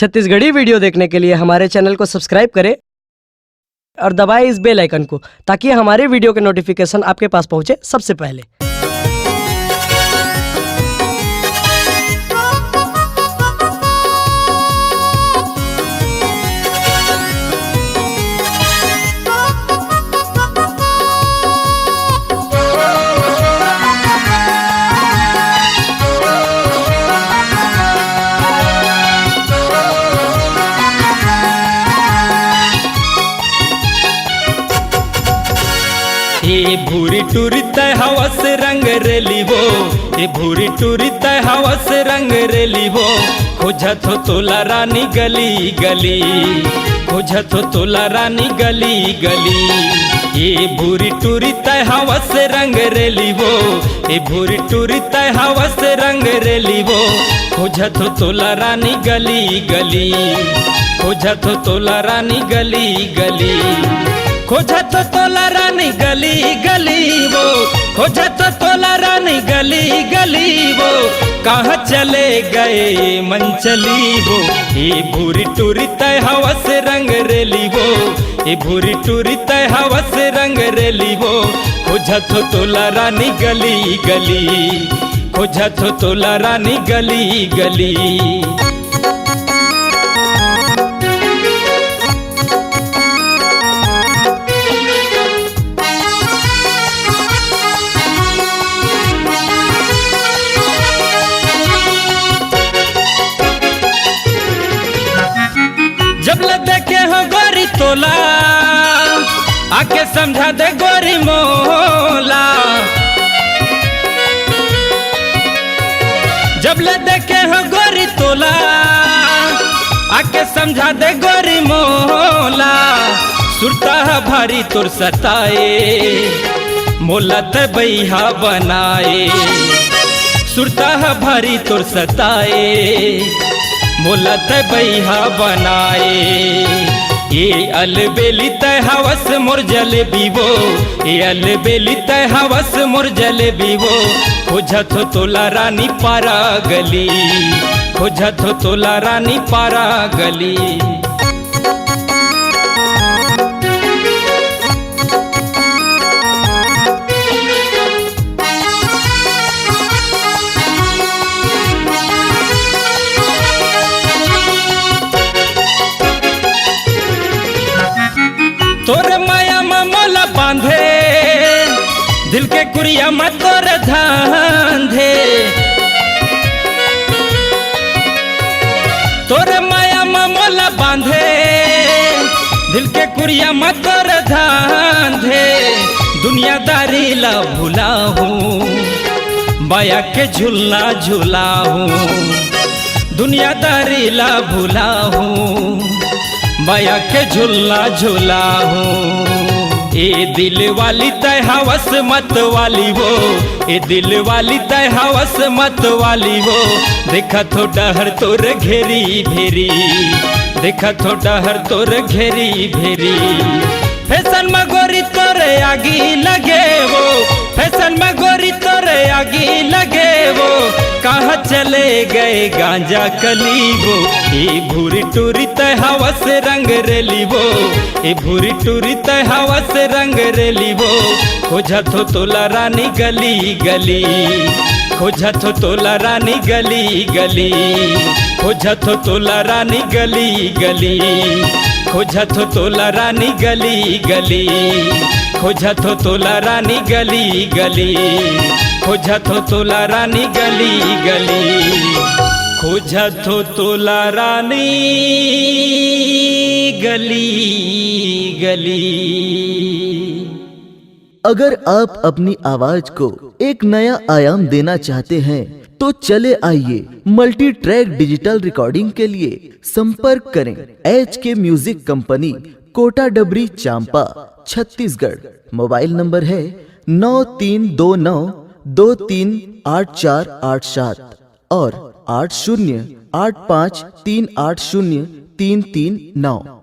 Chhattisgarhi video देखने के लिए हमारे चैनल को सब्सक्राइब करें और दबाएं इस बेल आइकन को, ताकि हमारे वीडियो के नोटिफिकेशन आपके पास पहुंचे सबसे पहले। ए भूरी टूरी तय हवस रंग रेलिवो, ए भूरी टूरी तय हवस रंग रेलिवो। खोजत हो तोला रानी गली गली, खोजत हो तोला रानी गली गली। ए भूरी टूरी तय हवस रंग रेलिवो, ए भूरी टूरी तय हवस रंग रेलिवो। खोजत हो तोला रानी गली गली, खोजत हो तोला रानी गली गली। खोजत तोला रानी गली गली वो, खोजत तोला रानी गली गली वो। कहाँ चले गए मंचली वो, ये भूरी टूरी तय हवस रंग रेली वो, ये भूरी टूरी तय हवस रंग रेली वो। खोजत तोला रानी गली गली, खोजत तोला रानी गली गली। जब ले देखे हो गोरी तोला, आके समझा दे गोरी मोला। जब ले देखे हो गोरी तोला, आके समझा दे गोरी मोला। सुरता भारी तुर सताए, मोला ते बैहा बनाए। सुरता भारी तुर सताए, मोला तय बैहा बनाए। ये अलबेली तय हवस मोर जलेबी वो, ये अलबेली तय हवस मोर जलेबी वो। खोजत हो तोला रानी पारा गली, खोजत हो तोला रानी पारा गली। तोरे माया मोला बांधे, दिल के कुरिया मत तोर धांधे। तोरे माया मोला बांधे, दिल के कुरिया मत तोर धांधे। दुनियादारी ला भुला हूँ, बाया के झूला झूला हूँ। दुनियादारी ला भुला हूँ, बाया के झूला झूला हूँ। ए दिल वाली तय हवस मत वाली वो, ए दिल वाली तय हवस मत वाली वो। देखत हो डहर तोर घेरी भेरी, देखत हो डहर तोर घेरी भेरी। फैशन में गोरी तोरे आगी लगे वो, फैशन में गोरी तोरे आगी लगे वो। कहाँ चले गए गांजा कली वो, ये भूरी टूरी तय हवस रंग रेली वो, ये भूरी टूरी तय हवस रंग रेली वो। खोजत हो तोला रानी गली गली, खोजत हो तोला रानी गली गली। खोजत हो तोला रानी गली गली, खोजत हो तोला रानी गली गली। खोजत हो तोला रानी गली गली, खोजत हो तोला रानी गली गली। खोजत हो तोला रानी गली गली। अगर आप अपनी आवाज को एक नया आयाम देना चाहते हैं तो चले आइए मल्टी ट्रैक डिजिटल रिकॉर्डिंग के लिए संपर्क करें HK म्यूजिक कंपनी, कोटा डबरी, चांपा, छत्तीसगढ़। मोबाइल नंबर है 9329238487 और 8085380339।